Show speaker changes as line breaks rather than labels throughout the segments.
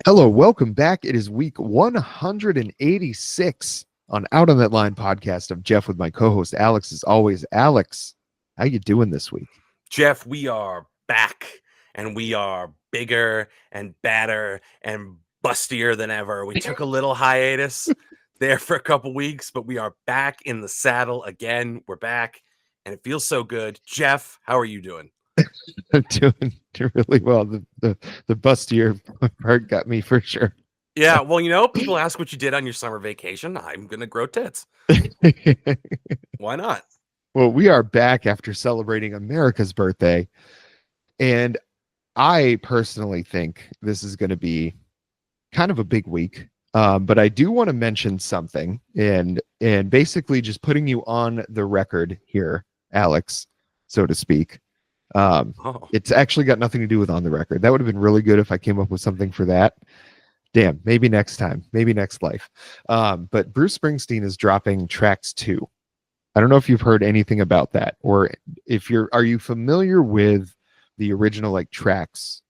Hello, welcome back. It is week 186 on Out on That Line podcast. I'm Jeff with my co-host Alex. As always, Alex, how you doing this week?
Jeff, we are back, and we are bigger and badder and bustier than ever. We took a little hiatus there for a couple weeks, but we are back in the saddle again. We're back, and it feels so good. Jeff, how are you doing?
I'm doing really well. The bustier part got me for sure.
Yeah, well, people ask what you did on your summer vacation. I'm going to grow tits. Why not?
Well, we are back after celebrating America's birthday, and I personally think this is going to be kind of a big week. But I do want to mention something, and basically just putting you on the record here, Alex, so to speak. It's actually got nothing to do with on the record. That would have been really good if I came up with something for that. Damn, maybe next time, maybe next life. But Bruce Springsteen is dropping Tracks 2. I don't know if you've heard anything about that, or if are you familiar with the original like Tracks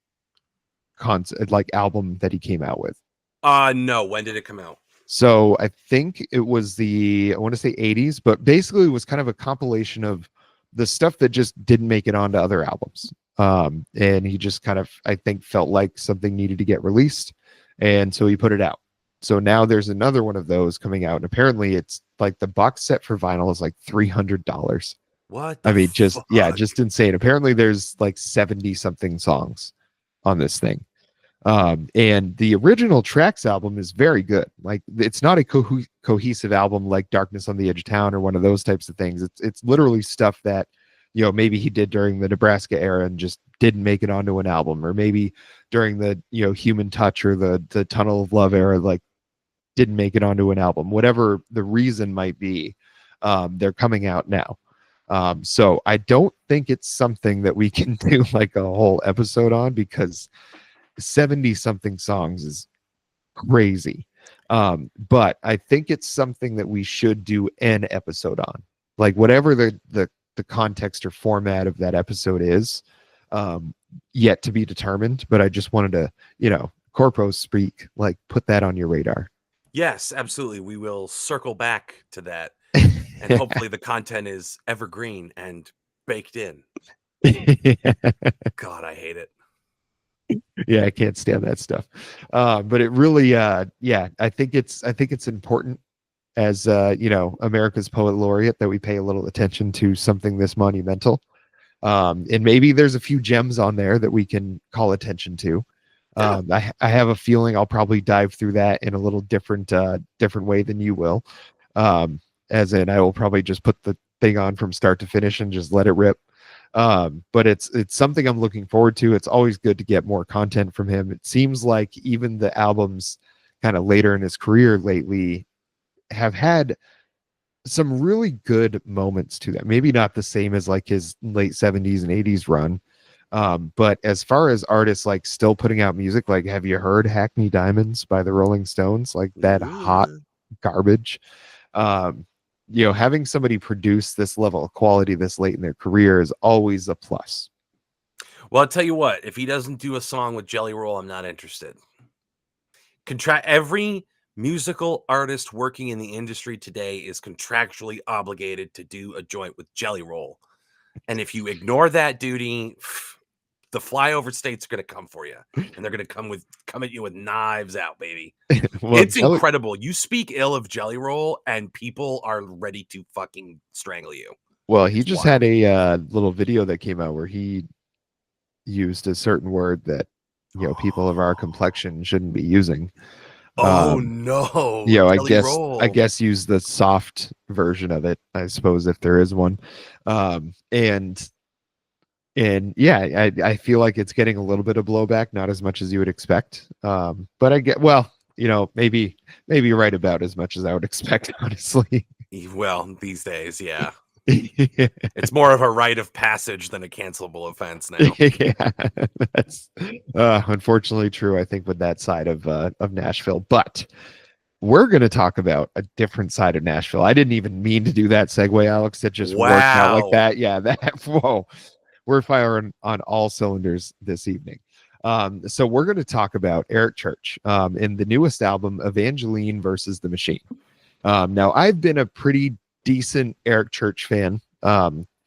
album that he came out with?
No. When did it come out?
So I think it was I want to say 80s, but basically it was kind of a compilation of the stuff that just didn't make it onto other albums. And he just kind of, I think, felt like something needed to get released. And so he put it out. So now there's another one of those coming out. And apparently it's like the box set for vinyl is like $300.
What?
I mean, just insane. Apparently there's like 70 something songs on this thing. And the original Tracks album is very good. Like, it's not a cohesive album like Darkness on the Edge of Town or one of those types of things. It's literally stuff that, maybe he did during the Nebraska era and just didn't make it onto an album, or maybe during the, Human Touch or the Tunnel of Love era, like didn't make it onto an album, whatever the reason might be. They're coming out now. So I don't think it's something that we can do like a whole episode on, because 70 something songs is crazy. But I think it's something that we should do an episode on, like whatever the context or format of that episode is, yet to be determined. But I just wanted to, corpo speak, like put that on your radar.
Yes, absolutely. We will circle back to that, and hopefully the content is evergreen and baked in. God, I hate it.
Yeah, I can't stand that stuff. But it really, I think it's important as America's poet laureate that we pay a little attention to something this monumental. And maybe there's a few gems on there that we can call attention to. I have a feeling I'll probably dive through that in a little different way than you will. As in, I will probably just put the thing on from start to finish and just let it rip. But it's something I'm looking forward to. It's always good to get more content from him. It seems like even the albums kind of later in his career lately have had some really good moments to them. Maybe not the same as like his late 70s and 80s run. But as far as artists like still putting out music, like, have you heard Hackney Diamonds by the Rolling Stones? Like that hot garbage. Having somebody produce this level of quality this late in their career is always a plus.
Well, I'll tell you what, if he doesn't do a song with Jelly Roll, I'm not interested. Every musical artist working in the industry today is contractually obligated to do a joint with Jelly Roll. And if you ignore that duty, the flyover states are going to come for you, and they're going to come at you with knives out, baby. Well, it's incredible. You speak ill of Jelly Roll and people are ready to fucking strangle you.
Well, he just had a little video that came out where he used a certain word that, people of our complexion shouldn't be using.
No.
I guess use the soft version of it, I suppose, if there is one. And yeah, I feel like it's getting a little bit of blowback, not as much as you would expect. But I get, well, maybe you're right about as much as I would expect, honestly.
Well, these days, yeah. It's more of a rite of passage than a cancelable offense now.
Yeah, that's unfortunately true, I think, with that side of Nashville. But we're going to talk about a different side of Nashville. I didn't even mean to do that segue, Alex. It just worked out like that. Yeah, whoa. We're firing on all cylinders this evening. So we're going to talk about Eric Church in the newest album, Evangeline versus the Machine. Now, I've been a pretty decent Eric Church fan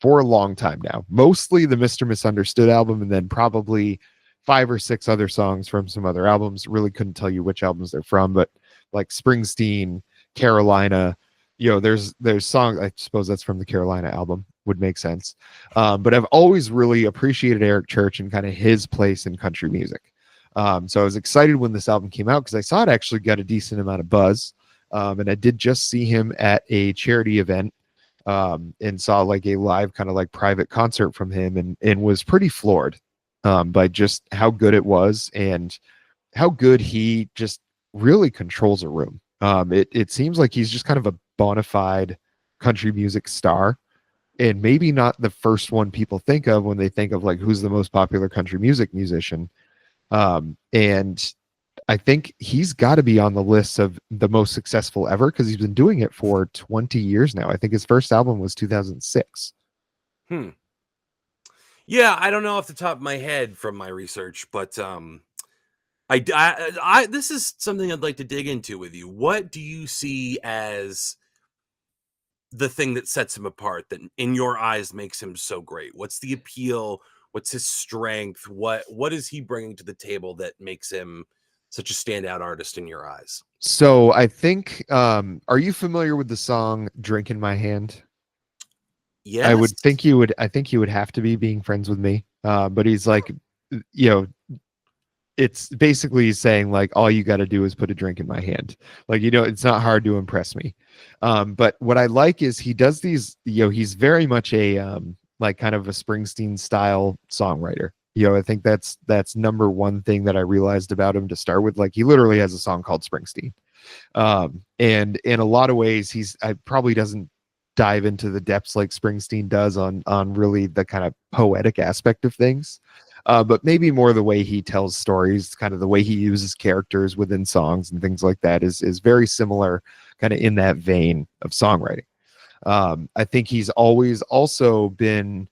for a long time now, mostly the Mr. Misunderstood album, and then probably 5 or 6 other songs from some other albums. Really couldn't tell you which albums they're from, but like Springsteen, Carolina, there's songs. I suppose that's from the Carolina album, would make sense. But I've always really appreciated Eric Church and kind of his place in country music. So I was excited when this album came out because I saw it actually got a decent amount of buzz. And I did just see him at a charity event and saw like a live kind of like private concert from him and was pretty floored by just how good it was and how good he just really controls a room. It seems like he's just kind of a bona fide country music star and maybe not the first one people think of when they think of like who's the most popular country music musician. And I think he's got to be on the list of the most successful ever because he's been doing it for 20 years now. I think his first album was 2006.
Yeah, I don't know off the top of my head from my research, but I this is something I'd like to dig into with you. What do you see as the thing that sets him apart, that in your eyes makes him so great? What's the appeal? What's his strength? What is he bringing to the table that makes him such a standout artist in your eyes?
So I think, are you familiar with the song "Drink in My Hand"? I
Yes.
would think you would. I think you would have to be being friends with me. But he's like, you know, it's basically saying like, all you got to do is put a drink in my hand. Like, it's not hard to impress me. But what I like is he does these. He's very much a like kind of a Springsteen style songwriter. I think that's number one thing that I realized about him to start with. Like, he literally has a song called Springsteen. And in a lot of ways, I probably doesn't dive into the depths like Springsteen does on really the kind of poetic aspect of things. But maybe more the way he tells stories, kind of the way he uses characters within songs and things like that is very similar, kind of in that vein of songwriting. I think he's always also been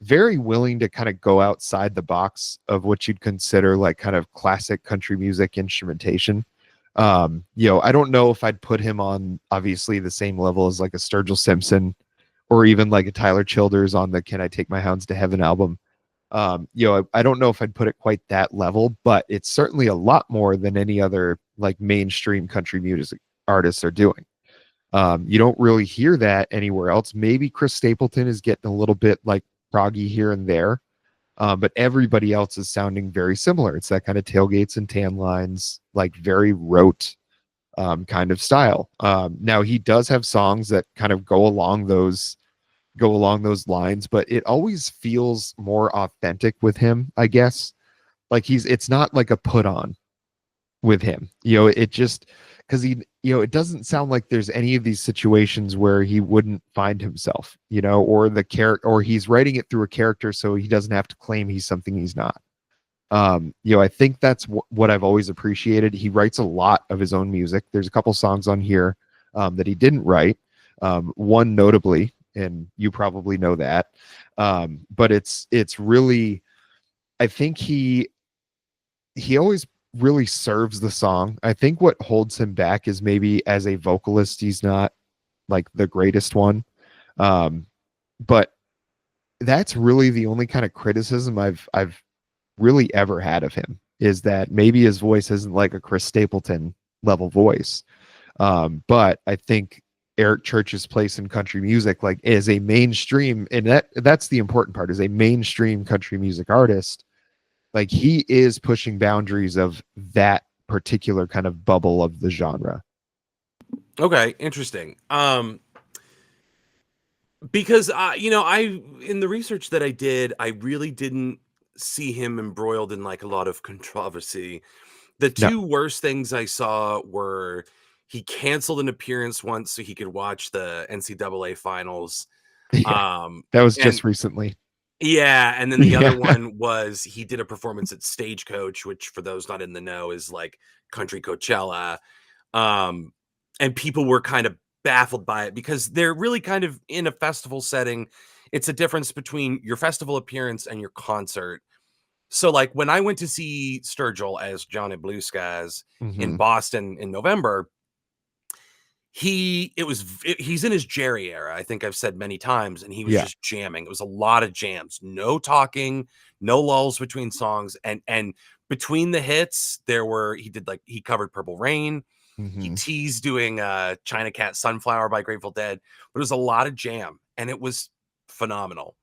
very willing to kind of go outside the box of what you'd consider like kind of classic country music instrumentation. I don't know if I'd put him on obviously the same level as like a Sturgill Simpson or even like a Tyler Childers on the Can I Take My Hounds to Heaven album. I don't know if I'd put it quite that level, but it's certainly a lot more than any other like mainstream country music artists are doing. You don't really hear that anywhere else. Maybe Chris Stapleton is getting a little bit like proggy here and there, but everybody else is sounding very similar. It's that kind of tailgates and tan lines, like very rote kind of style. Now he does have songs that kind of go along those lines, but it always feels more authentic with him, I guess. Like it's not like a put on with him. It just because it doesn't sound like there's any of these situations where he wouldn't find himself, or the character, or he's writing it through a character so he doesn't have to claim he's something he's not. I think that's what I've always appreciated. He writes a lot of his own music. There's a couple songs on here that he didn't write. One notably, and you probably know that, but it's really, I think he always really serves the song. I think what holds him back is maybe as a vocalist, he's not like the greatest one. But that's really the only kind of criticism I've really ever had of him, is that maybe his voice isn't like a Chris Stapleton level voice. But I think Eric Church's place in country music, like as a mainstream, and that's the important part, is a mainstream country music artist. Like, he is pushing boundaries of that particular kind of bubble of the genre.
Okay, interesting. Because I in the research that I did, I really didn't see him embroiled in like a lot of controversy. The
No.
two worst things I saw were he canceled an appearance once so he could watch the NCAA finals.
Yeah,
Um,
that was
and
just recently.
yeah, and then the
Yeah.
other one was he did a performance at Stagecoach, which for those not in the know is like country Coachella. Um, and people were kind of baffled by it because they're really kind of in a festival setting. It's a difference between your festival appearance and your concert. So, like, when I went to see Sturgill as Johnny Blue Skies in
Mm-hmm.
Boston in November, he's in his Jerry era. I think I've said many times, and he was
Yeah.
just jamming. It was a lot of jams, no talking, no lulls between songs, and between the hits, he covered Purple Rain. He
Mm-hmm.
teased doing China Cat Sunflower by Grateful Dead, but it was a lot of jam, and it was phenomenal.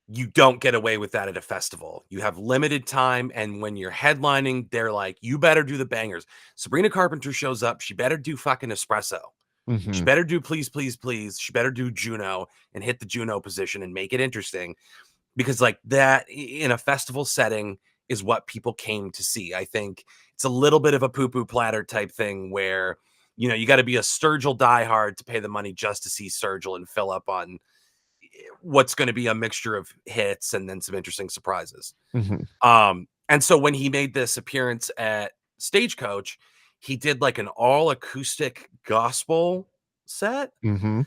You don't get away with that at a festival. You have limited time, and when you're headlining, they're like, "You better do the bangers." Sabrina Carpenter shows up, she better do fucking Espresso. She
Mm-hmm.
better do Please, Please, Please. She better do Juno and hit the Juno position and make it interesting, because, like, that in a festival setting is what people came to see. I think it's a little bit of a poo-poo platter type thing where, you gotta be a Sturgill diehard to pay the money just to see Sturgill and fill up on what's gonna be a mixture of hits and then some interesting surprises.
Mm-hmm.
And so when he made this appearance at Stagecoach, he did like an all acoustic gospel set,
Mm-hmm.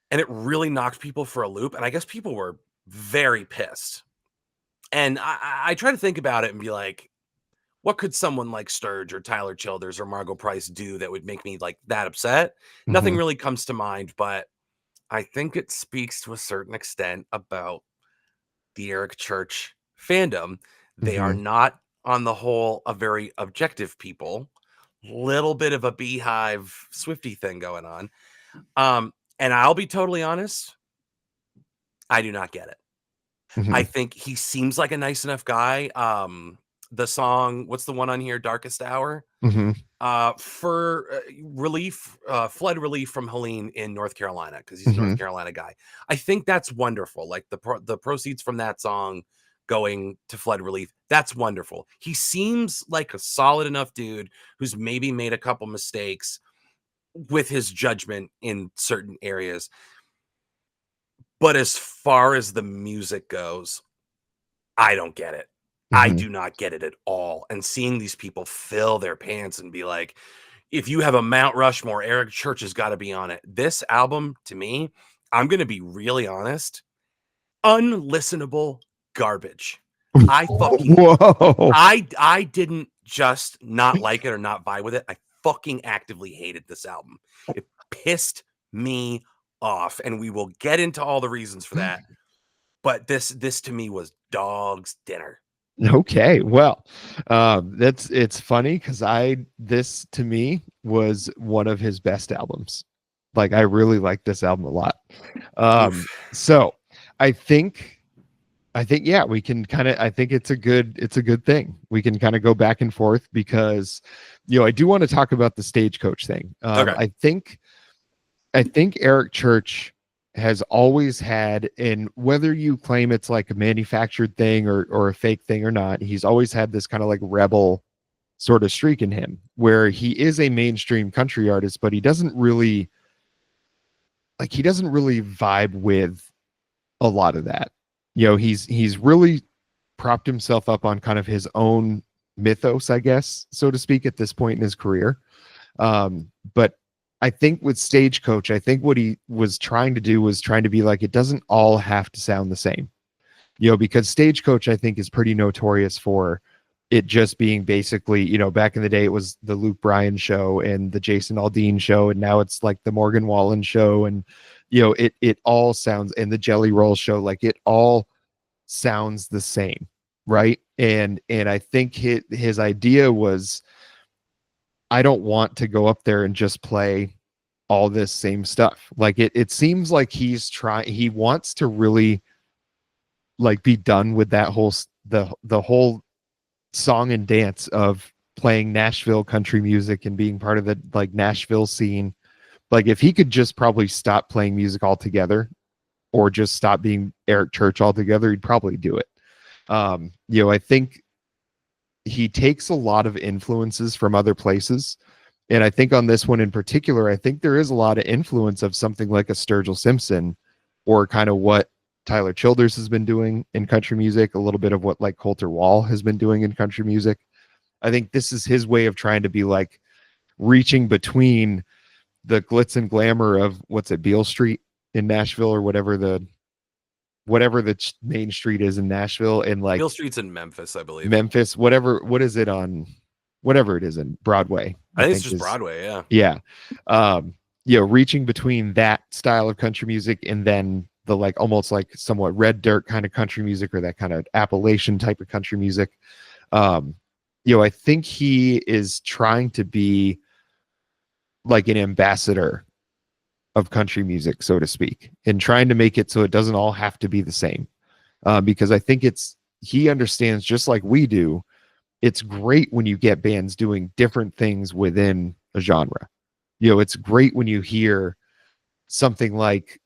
and it really knocked people for a loop. And I guess people were very pissed. And I try to think about it and be like, what could someone like Sturge or Tyler Childers or Margot Price do that would make me like that upset? Nothing
Mm-hmm.
really comes to mind, but I think it speaks to a certain extent about the Eric Church fandom. They are
Mm-hmm.
not, on the whole, a very objective people. Little bit of a beehive Swifty thing going on. And I'll be totally honest, I do not get it. I
Mm-hmm.
think he seems like a nice enough guy. The song, what's the one on here? Darkest Hour.
Mm-hmm.
For flood relief from Helene in North Carolina, because he's a
Mm-hmm.
North Carolina guy. I think that's wonderful. Like the proceeds from that song going to flood relief, that's wonderful. He seems like a solid enough dude who's maybe made a couple mistakes with his judgment in certain areas. But as far as the music goes, I don't get it. I
Mm-hmm.
do not get it at all. And seeing these people fill their pants and be like, if you have a Mount Rushmore, Eric Church has got to be on it. This album, to me, I'm going to be really honest, unlistenable garbage. I fucking
Whoa.
I didn't just not like it or not vibe with it. I fucking actively hated this album. It pissed me off, and we will get into all the reasons for that. But this to me was dog's dinner.
Okay, well, it's funny because this to me was one of his best albums. Like I really like this album a lot.
Oof.
So I think yeah, we can kind of I think it's a good thing. We can kind of go back and forth because I do want to talk about the Stagecoach thing.
Okay.
I think Eric Church has always had, and whether you claim it's like a manufactured thing or a fake thing or not, he's always had this kind of like rebel sort of streak in him where he is a mainstream country artist, but he doesn't really vibe with a lot of that. He's really propped himself up on kind of his own mythos, I guess, so to speak, at this point in his career. But I think with Stagecoach, I think what he was trying to do was trying to be like, it doesn't all have to sound the same, because Stagecoach, I think, is pretty notorious for it just being basically, back in the day, it was the Luke Bryan show and the Jason Aldean show. And now it's like the Morgan Wallen show. And, it all sounds, and the Jelly Roll show, like it all sounds the same. Right. And I think his idea was, I don't want to go up there and just play all this same stuff. Like it seems like he wants to really like be done with that whole the whole song and dance of playing Nashville country music and being part of the like Nashville scene. Like if he could just probably stop playing music altogether or just stop being Eric Church altogether, he'd probably do it. I think he takes a lot of influences from other places. And I think on this one in particular, I think there is a lot of influence of something like a Sturgill Simpson or kind of what Tyler Childers has been doing in country music, a little bit of what like Coulter Wall has been doing in country music. I think this is his way of trying to be like reaching between the glitz and glamour of what's it, Beale Street in Nashville or whatever whatever the main street is in Nashville, and like
Beale Street's in Memphis, I believe.
Memphis, whatever. What is it on? Whatever it is in Broadway,
I
I
think it's
think
just
is
Broadway, yeah.
yeah. You know, reaching between that style of country music and then the like almost like somewhat red dirt kind of country music, or that kind of Appalachian type of country music. Um, you know, I think he is trying to be like an ambassador of country music, so to speak, and trying to make it so it doesn't all have to be the same. Because I think he understands, just like we do, it's great when you get bands doing different things within a genre. You know, it's great when you hear something like,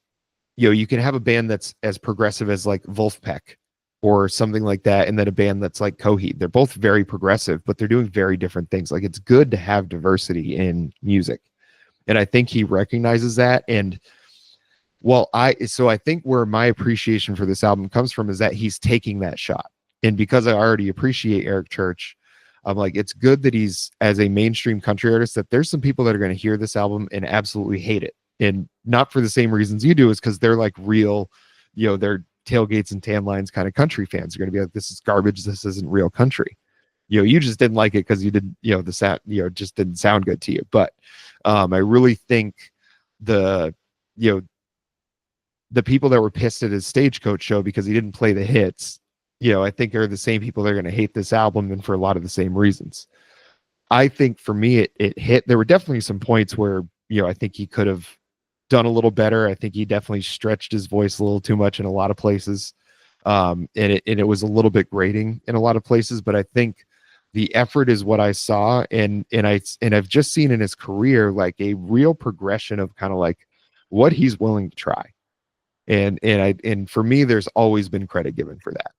you know, you can have a band that's as progressive as like Wolfpack or something like that, and then a band that's like Coheed. They're both very progressive, but they're doing very different things. Like, it's good to have diversity in music. And I think he recognizes that. And I think where my appreciation for this album comes from is that he's taking that shot. And because I already appreciate Eric Church, I'm like, it's good that he's, as a mainstream country artist, that there's some people that are going to hear this album and absolutely hate it. And not for the same reasons you do, is because they're like real, you know, they're tailgates and tan lines kind of country fans. Are going to be like, this is garbage. This isn't real country. You know, you just didn't like it because you didn't, you know, the sound, you know, just didn't sound good to you. But I really think the, you know, the people that were pissed at his Stagecoach show because he didn't play the hits, you know, I think are the same people that are going to hate this album, and for a lot of the same reasons. I think for me, it hit. There were definitely some points where, you know, I think he could have done a little better. I think he definitely stretched his voice a little too much in a lot of places. And it was a little bit grating in a lot of places, but I think the effort is what I saw. And I've just seen in his career, like, a real progression of kind of like what he's willing to try. And for me, there's always been credit given for that.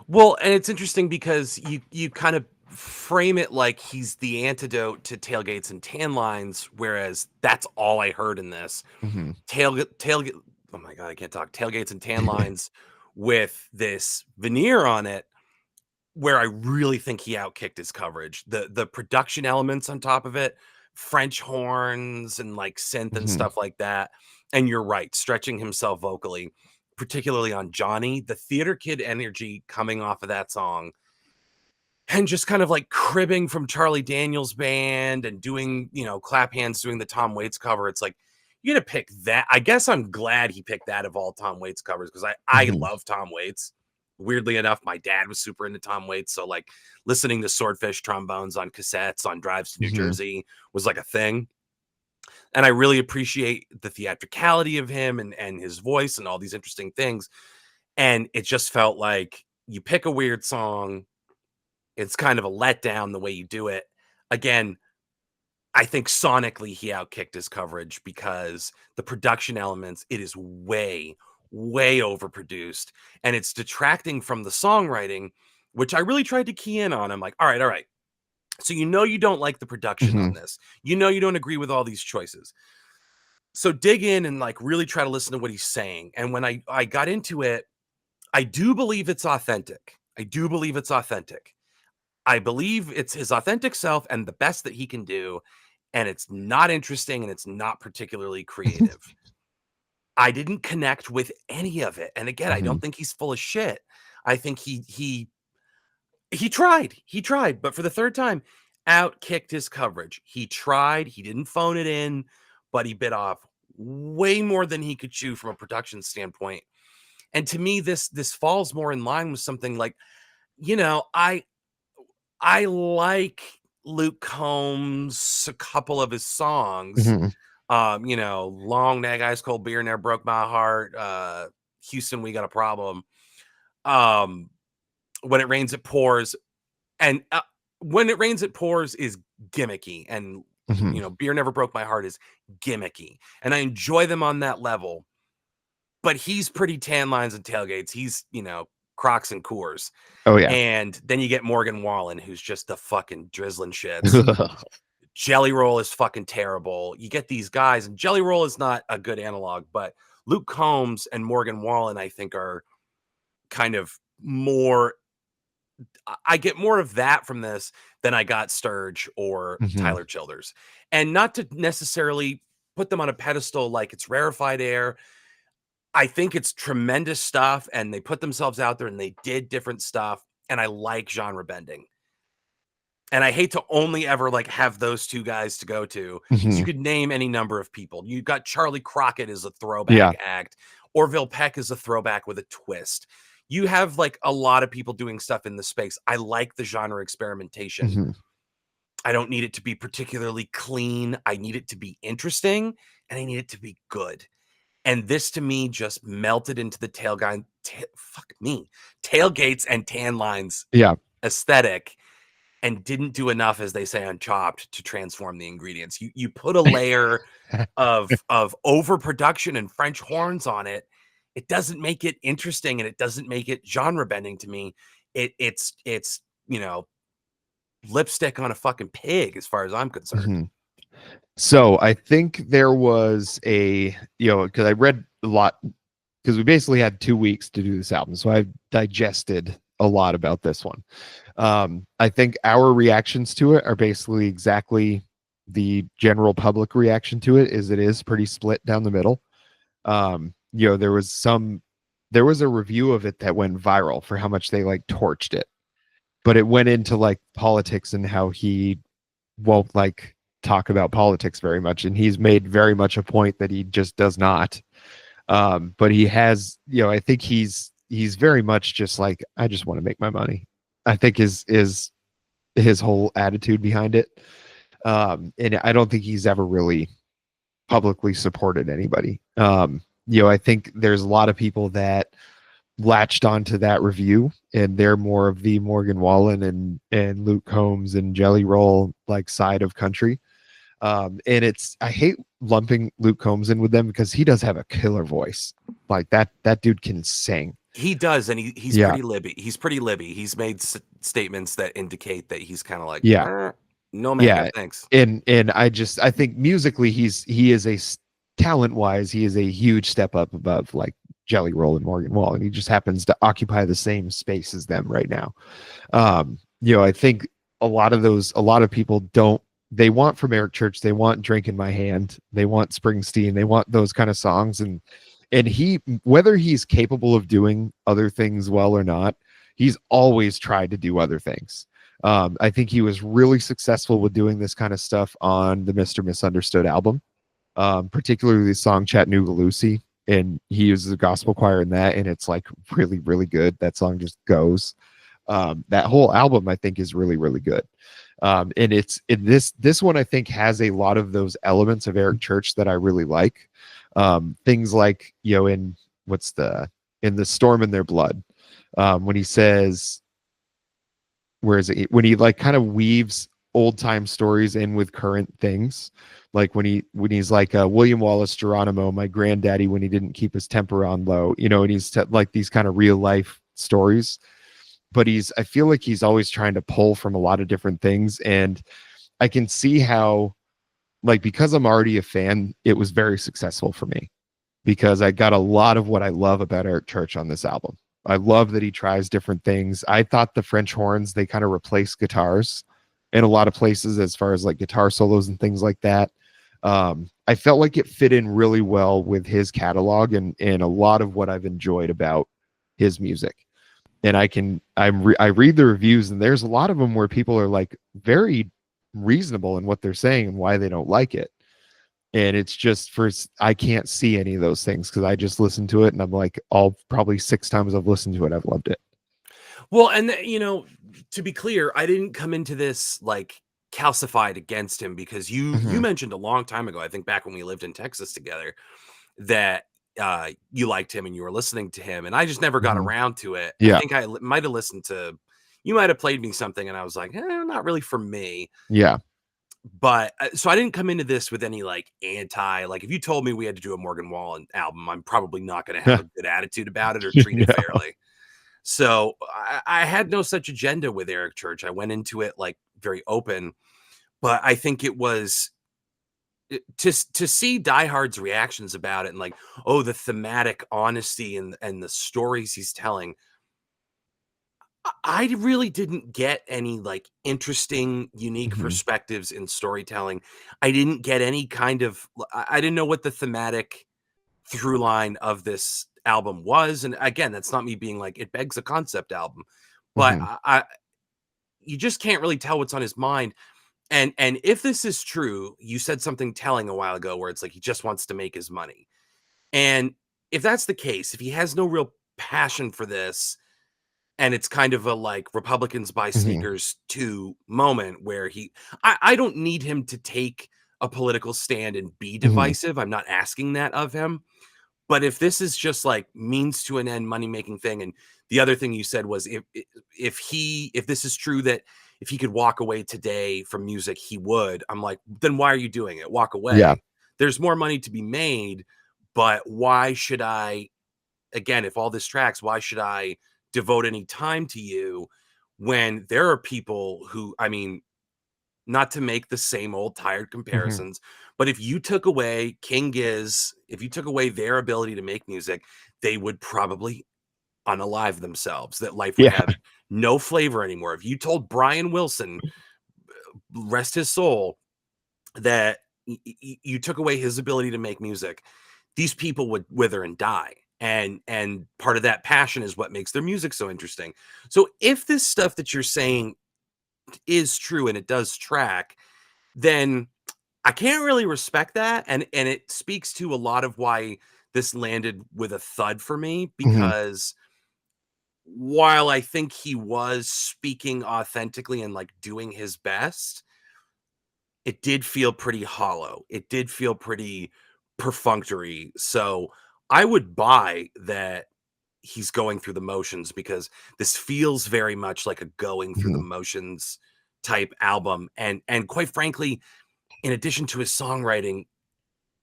Well, and it's interesting because you kind of frame it like he's the antidote to tailgates and tan lines, whereas that's all I heard in this.
Mm-hmm.
Tailgate, oh my god, I can't talk. Tailgates and tan lines with this veneer on it, where I really think he outkicked his coverage. The production elements on top of it, French horns and like synth and
Mm-hmm.
stuff like that. And you're right, stretching himself vocally, particularly on Johnny, the theater kid energy coming off of that song, and just kind of like cribbing from Charlie Daniels band and doing, you know, clap hands doing the Tom Waits cover. It's like, you're gonna pick that. I guess I'm glad he picked that of all Tom Waits covers, because I
Mm-hmm.
love Tom Waits. Weirdly enough, my dad was super into Tom Waits, so like listening to Swordfish trombones on cassettes on drives to New
Mm-hmm.
Jersey was like a thing. And I really appreciate the theatricality of him and his voice and all these interesting things. And it just felt like you pick a weird song, it's kind of a letdown the way you do it. Again, I think sonically he outkicked his coverage because the production elements, it is way, way overproduced, and it's detracting from the songwriting, which I really tried to key in on. I'm like, all right, all right. So you know you don't like the production
Mm-hmm.
on this. You know you don't agree with all these choices. So dig in and like really try to listen to what he's saying. And when I got into it, I do believe it's authentic. I do believe it's authentic. I believe it's his authentic self and the best that he can do, and it's not interesting and it's not particularly creative. I didn't connect with any of it. And again, I
Mm-hmm.
don't think he's full of shit. I think he tried. He tried, but for the third time, outkicked his coverage. He tried, he didn't phone it in, but he bit off way more than he could chew from a production standpoint. And to me, this falls more in line with something like, you know, I like Luke Combs, a couple of his songs.
Mm-hmm.
You know, Long Neck, Ice Cold Beer Never Broke My Heart, Houston, We Got a Problem. Um, When It Rains, It Pours. And When It Rains, It Pours is gimmicky. And,
Mm-hmm.
you know, Beer Never Broke My Heart is gimmicky. And I enjoy them on that level. But he's pretty tan lines and tailgates. He's, you know, Crocs and Coors.
Oh yeah.
And then you get Morgan Wallen, who's just the fucking drizzling shits. Jelly Roll is fucking terrible. You get these guys, and Jelly Roll is not a good analog, but Luke Combs and Morgan Wallen, I think, are kind of more. I get more of that from this than I got Sturge or
Mm-hmm.
Tyler Childers. And not to necessarily put them on a pedestal like it's rarefied air. I think it's tremendous stuff, and they put themselves out there and they did different stuff, and I like genre bending. And I hate to only ever like have those two guys to go to, because you
Mhm.
could name any number of people. You got Charlie Crockett as a
Yeah.
throwback act, Orville Peck is a throwback with a twist. You have like a lot of people doing stuff in the space. I like the genre experimentation.
Mhm.
I don't need it to be particularly clean. I need it to be interesting, and I need it to be good. And this to me just melted into the tailgates and tan lines
Yeah.
aesthetic, and didn't do enough, as they say on Chopped, to transform the ingredients. You put a layer of overproduction and French horns on it. It doesn't make it interesting, and it doesn't make it genre bending to me. It's you know, lipstick on a fucking pig as far as I'm concerned.
Mhm. So I think there was a, because I read a lot, because we basically had 2 weeks to do this album. So I've digested a lot about this one. I think our reactions to it are basically exactly the general public reaction to it. Is it is pretty split down the middle. There was a review of it that went viral for how much they like torched it, but it went into like politics and how he won't like talk about politics very much, and he's made very much a point that he just does not. But he has, I think he's very much just like, I just want to make my money. I think is his whole attitude behind it. And I don't think he's ever really publicly supported anybody. I think there's a lot of people that latched onto that review, and they're more of the Morgan Wallen and Luke Combs and Jelly Roll like side of country. And I hate lumping Luke Combs in with them because he does have a killer voice. Like that dude can sing.
He does, and he's
Yeah.
pretty libby. He's pretty libby. He's made statements that indicate that he's kind of like,
Yeah.
no, mega,
Yeah.
thanks.
And I think musically he is talent wise, he is a huge step up above like Jelly Roll and Morgan Wallen. He just happens to occupy the same space as them right now. I think a lot of people don't, they want from Eric Church, they want Drink in My Hand, they want Springsteen, they want those kind of songs. And he, whether he's capable of doing other things well or not, he's always tried to do other things. I think he was really successful with doing this kind of stuff on the Mr. Misunderstood album, particularly the song Chattanooga Lucy. And he uses a gospel choir in that, and it's like really, really good. That song just goes. That whole album, I think, is really, really good. And this one, I think, has a lot of those elements of Eric Church that I really like. Things like, in the Storm in Their Blood, when he says, where is it, when he like kind of weaves old time stories in with current things, like when he's like William Wallace Geronimo, my granddaddy, when he didn't keep his temper on low, and he's like these kind of real life stories. But I feel like he's always trying to pull from a lot of different things, and I can see how, like, because I'm already a fan, it was very successful for me, because I got a lot of what I love about Eric Church on this album. I love that he tries different things. I thought the French horns, they kind of replace guitars in a lot of places as far as like guitar solos and things like that. I felt like it fit in really well with his catalog and a lot of what I've enjoyed about his music. And I read the reviews, and there's a lot of them where people are like very reasonable in what they're saying and why they don't like it. And it's just I can't see any of those things because I just listened to it, and I'm like, all probably 6 times I've listened to it, I've loved it.
Well, and to be clear, I didn't come into this like calcified against him, because you
Mhm.
mentioned a long time ago, I think back when we lived in Texas together, that you liked him and you were listening to him, and I just never got
Mhm.
around to it. I
Yeah.
think might have listened to, you might have played me something, and I was like, not really for me.
Yeah.
But so I didn't come into this with any like like, if you told me we had to do a Morgan Wallen album, I'm probably not going to have a good attitude about it or treat it
No.
fairly. So I had no such agenda with Eric Church. I went into it like very open, but I think it was to see diehards reactions about it, and like, oh, the thematic honesty and the stories he's telling. I really didn't get any like interesting, unique
Mhm.
perspectives in storytelling. I didn't get any kind of, I didn't know what the thematic through line of this album was. And again, that's not me being like, it begs a concept album, but
Hmm.
you just can't really tell what's on his mind. And if this is true, you said something telling a while ago where it's like he just wants to make his money. And if that's the case, if he has no real passion for this, and it's kind of a like Republicans buy
Hmm.
sneakers 2 moment where I don't need him to take a political stand and be
Hmm.
divisive. I'm not asking that of him. But if this is just like means to an end money making thing, and the other thing you said was if this is true that if he could walk away today from music, he would. I'm like, then why are you doing it? Walk
Yeah.
away. There's more money to be made, but why should I again, if all this tracks, why should I devote any time to you when there are people who, I mean, not to make the same old tired
Hmm.
comparisons, but if you took away King Giz, if you took away their ability to make music, they would probably unalive themselves, that life would
Yeah.
have no flavor anymore. If you told Brian Wilson, rest his soul, that you took away his ability to make music, these people would wither and die. And part of that passion is what makes their music so interesting. So if this stuff that you're saying is true and it does track, then I can't really respect that, and it speaks to a lot of why this landed with a thud for me,
Hmm.
because while I think he was speaking authentically and like doing his best, it did feel pretty hollow. It did feel pretty perfunctory. So I would buy that he's going through the motions, because this feels very much like a going through the
Hmm.
motions type album. And quite frankly, in addition to his songwriting,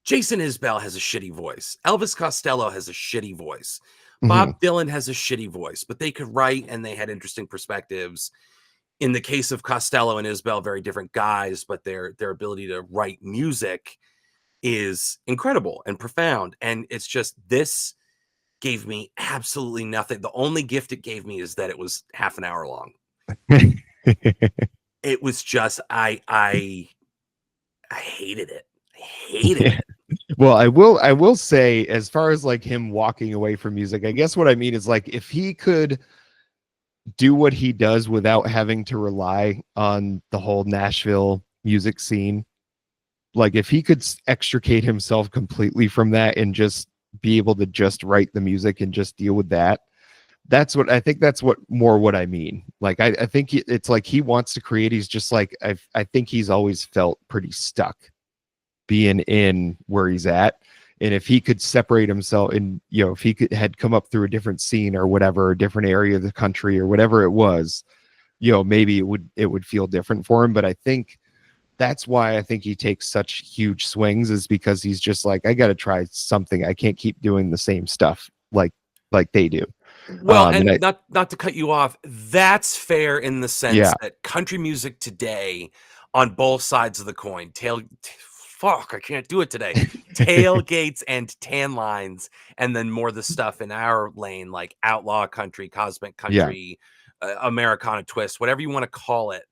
Jason Isbell has a shitty voice. Elvis Costello has a shitty voice.
Hmm.
Bob Dylan has a shitty voice, but they could write and they had interesting perspectives. In the case of Costello and Isbell, very different guys, but their ability to write music is incredible and profound. And it's just this gave me absolutely nothing. The only gift it gave me is that it was half an hour long. It was just I hated it. I hated it.
Well, I will say, as far as like him walking away from music, I guess what I mean is like if he could do what he does without having to rely on the whole Nashville music scene, like if he could extricate himself completely from that and just be able to just write the music and just deal with that, that's what I think. That's what I mean. Like I think it's like he wants to create. He's just like I think he's always felt pretty stuck being in where he's at. And if he could separate himself, and if he had come up through a different scene or whatever, a different area of the country or whatever it was, maybe it would feel different for him. But I think that's why I think he takes such huge swings, is because he's just like, I got to try something. I can't keep doing the same stuff like they do.
Well,
And
and not to cut you off, that's fair in the sense
yeah.
that country music today, on both sides of the coin, fuck, I can't do it today. Tailgates and tan lines, and then more the stuff in our lane, like outlaw country, cosmic
Yeah.
country, Americana twist, whatever you want to call it.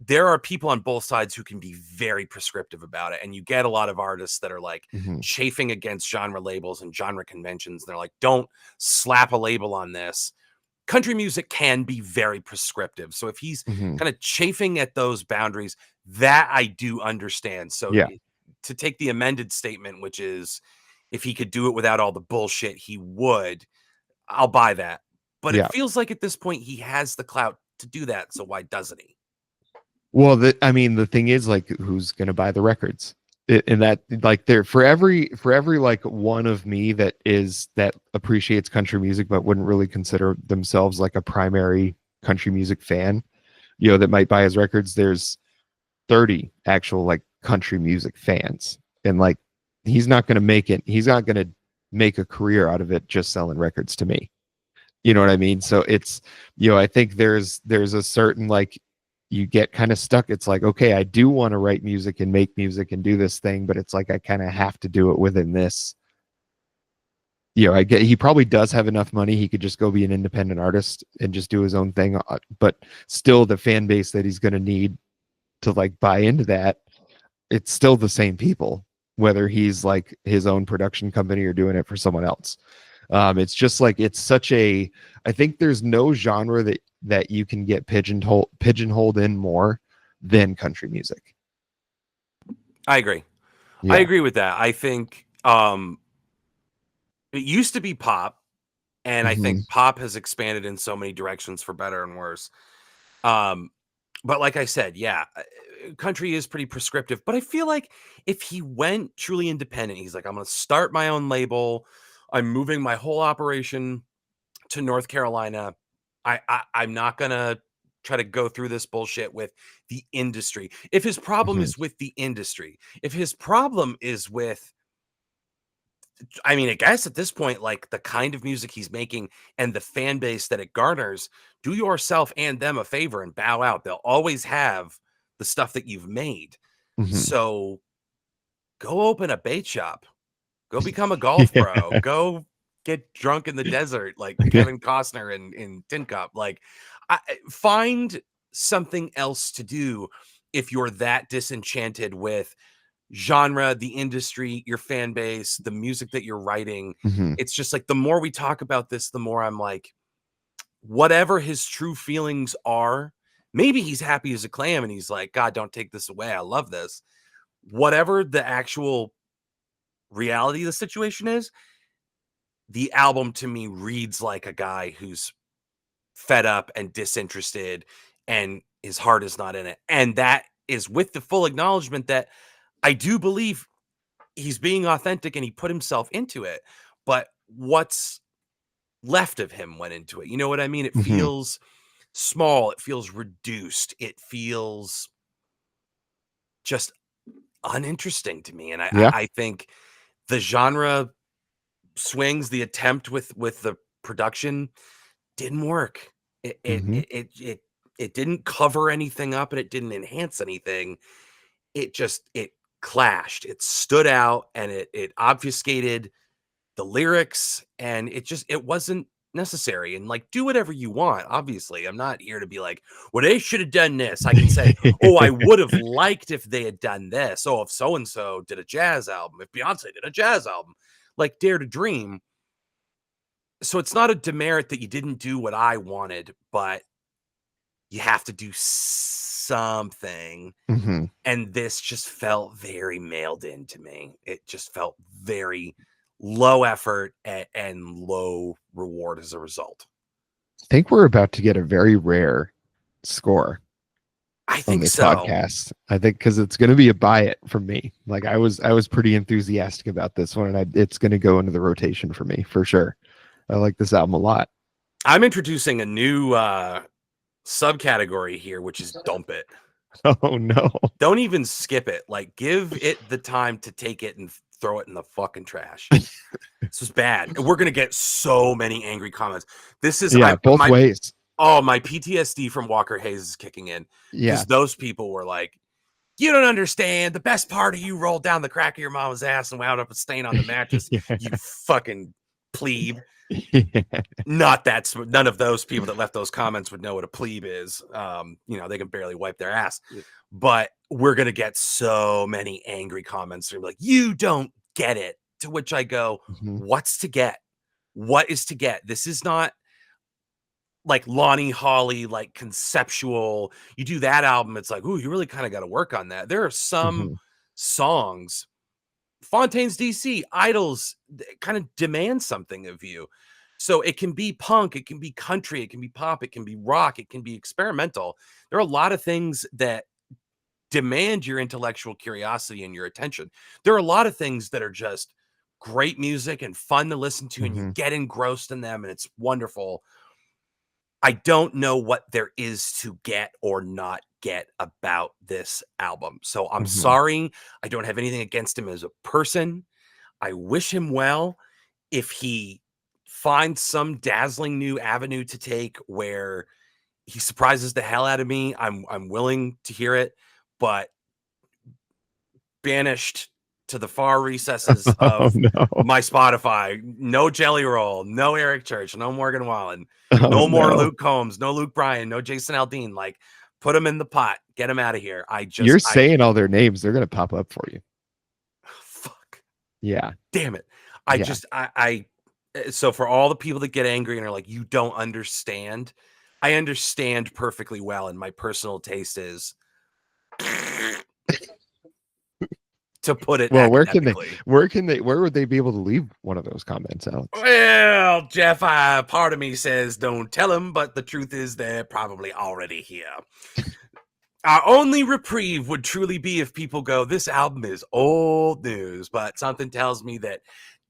There are people on both sides who can be very prescriptive about it. And you get a lot of artists that are like
Hmm.
chafing against genre labels and genre conventions. And they're like, don't slap a label on this. Country music can be very prescriptive. So if he's
Hmm.
kind of chafing at those boundaries, that I do understand. So
Yeah.
to take the amended statement, which is if he could do it without all the bullshit, he would, I'll buy that. But it
Yeah.
feels like at this point he has the clout to do that. So why doesn't he?
Well, I mean, the thing is, like, who's gonna buy the records? And that, like, there for every like one of me that appreciates country music but wouldn't really consider themselves like a primary country music fan, that might buy his records. There's 30 actual like country music fans, and like he's not gonna make it. He's not gonna make a career out of it just selling records to me. You know what I mean? So it's, I think there's a certain like you get kind of stuck. It's like, okay, I do want to write music and make music and do this thing, but it's like I kind of have to do it within this. I get he probably does have enough money. He could just go be an independent artist and just do his own thing. But still the fan base that he's going to need to like buy into that, it's still the same people. whether he's like his own production company or doing it for someone else. It's just like it's such a. I think there's no genre that you can get pigeonholed in more than country music.
I agree. I
Yeah.
agree with that. I think it used to be pop, and I
Hmm.
think pop has expanded in so many directions for better and worse. Um, but like I said, yeah, country is pretty prescriptive. But I feel like if he went truly independent, he's like, I'm going to start my own label. I'm moving my whole operation to North Carolina. I'm not going to try to go through this bullshit with the industry. If his problem
Hmm.
is with the industry, if his problem is with, I mean, I guess at this point, like the kind of music he's making and the fan base that it garners, do yourself and them a favor and bow out. They'll always have the stuff that you've made.
Hmm.
So go open a bait shop, go become a golf pro,
Yeah.
go get drunk in the desert like Kevin Costner in Tin Cup. Like, find something else to do if you're that disenchanted with genre, the industry, your fan base, the music that you're writing.
Hmm.
It's just like the more we talk about this, the more I'm like, whatever his true feelings are, maybe he's happy as a clam and he's like, God, don't take this away. I love this. Whatever the actual reality of the situation is, the album to me reads like a guy who's fed up and disinterested and his heart is not in it. And that is with the full acknowledgement that I do believe he's being authentic and he put himself into it, but what's left of him went into it. You know what I mean? It
Hmm.
feels small, it feels reduced, it feels just uninteresting to me. And I, I
Yeah.
I think the genre swings, the attempt with the production didn't work. It it
Hmm.
it it it, it didn't cover anything up and it didn't enhance anything. It clashed. It stood out and it obfuscated the lyrics, and it wasn't necessary. And like, do whatever you want. Obviously, I'm not here to be like, well, they should have done this. I can say, oh, I would have liked if they had done this. Oh, if so and so did a jazz album, if Beyonce did a jazz album, like Dare to Dream. So it's not a demerit that you didn't do what I wanted, but you have to do something.
Hmm.
And this just felt very mailed in to me. It just felt very low effort and low reward as a result.
I think we're about to get a very rare score
I
on
think
this
so.
podcast. I think because it's going to be a buy it from me. Like I was pretty enthusiastic about this one, and it's going to go into the rotation for me for sure. I like this album a lot.
I'm introducing a new subcategory here, which is dump it.
Oh no.
Don't even skip it. Like, give it the time to take it and throw it in the fucking trash. This was bad. And we're gonna get so many angry comments. This is
Yeah,
I
both
my
ways.
oh, my PTSD from Walker Hayes is kicking in
Yeah.
because those people were like, you don't understand. The best part of you rolled down the crack of your mama's ass and wound up a stain on the mattress. You fucking plebe.
Yeah.
Not that none of those people that left those comments would know what a plebe is. They can barely wipe their ass. But we're gonna get so many angry comments. They're like, you don't get it. To which I go,
Mhm.
what's to get? What is to get? This is not like Lonnie Holly, like conceptual. You do that album, it's like, ooh, you really kind of got to work on that. There are some
Mhm.
songs, Fontaine's DC, Idols, kind of demand something of you. So it can be punk, it can be country, it can be pop, it can be rock, it can be experimental. There are a lot of things that demand your intellectual curiosity and your attention. There are a lot of things that are just great music and fun to listen to, and you
Mhm.
get engrossed in them, and it's wonderful. I don't know what there is to get or not get about this album. So I'm
Mhm.
sorry. I don't have anything against him as a person. I wish him well. If he finds some dazzling new avenue to take where he surprises the hell out of me, I'm willing to hear it, but banished to the far recesses
Oh
of
no.
my Spotify. No Jelly Roll, no Eric Church, no Morgan Wallen,
Oh
no more
no.
Luke Combs, no Luke Bryan, no Jason Aldean. Like, put them in the pot, get them out of here.
You're saying all their names, they're gonna pop up for you. Yeah.
Damn it.
Yeah.
So for all the people that get angry and are like, you don't understand, I understand perfectly well. And my personal taste is, to put it
Well,
academically.
where would they be able to leave one of those comments, Alex?
Well, Jeff, part of me says don't tell him, but the truth is they're probably already here. Our only reprieve would truly be if people go, this album is old news, but something tells me that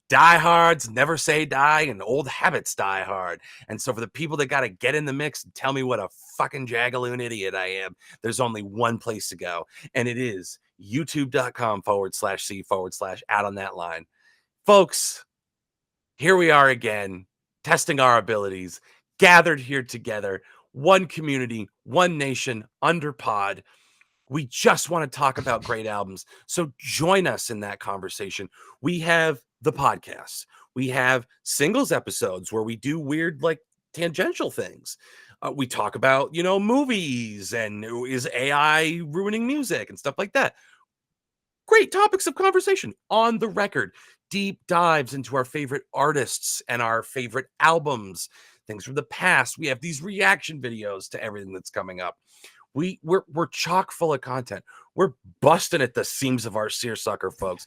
diehards never say die and old habits die hard. And so for the people that got to get in the mix and tell me what a fucking jagaloon idiot I am, there's only one place to go. And it is youtube.com/C/out on that line. Folks, here we are again, testing our abilities, gathered here together, one community, one nation, under pod. We just want to talk about great albums. So join us in that conversation. We have the podcast. We have singles episodes where we do weird, like tangential things. We talk about, movies and is AI ruining music and stuff like that. Great topics of conversation on the record. Deep dives into our favorite artists and our favorite albums, things from the past. We have these reaction videos to everything that's coming up. We're chock full of content. We're busting at the seams of our seersucker, folks.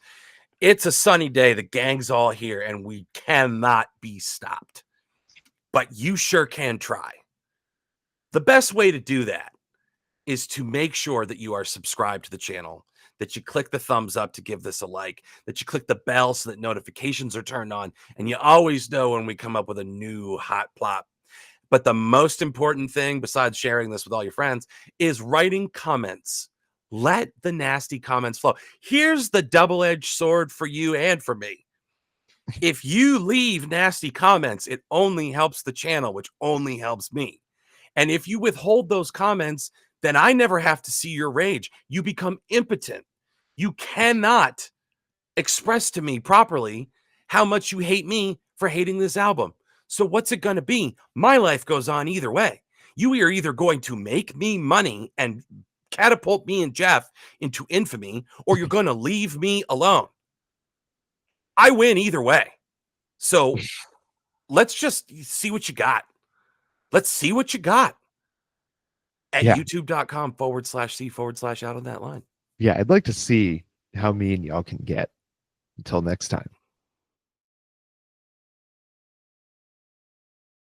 It's a sunny day. The gang's all here, and we cannot be stopped. But you sure can try. The best way to do that is to make sure that you are subscribed to the channel, that you click the thumbs up to give this a like, that you click the bell so that notifications are turned on, and you always know when we come up with a new hot plot. But the most important thing, besides sharing this with all your friends, is writing comments. Let the nasty comments flow. Here's the double-edged sword for you and for me. If you leave nasty comments, it only helps the channel, which only helps me. And if you withhold those comments, then I never have to see your rage. You become impotent. You cannot express to me properly how much you hate me for hating this album. So what's it going to be? My life goes on either way. You are either going to make me money and catapult me and Jeff into infamy, or you're going to leave me alone. I win either way. So let's just see what you got. Let's see what you got at youtube.com/C/out on that line.
Yeah, I'd like to see how mean y'all can get. Until next time.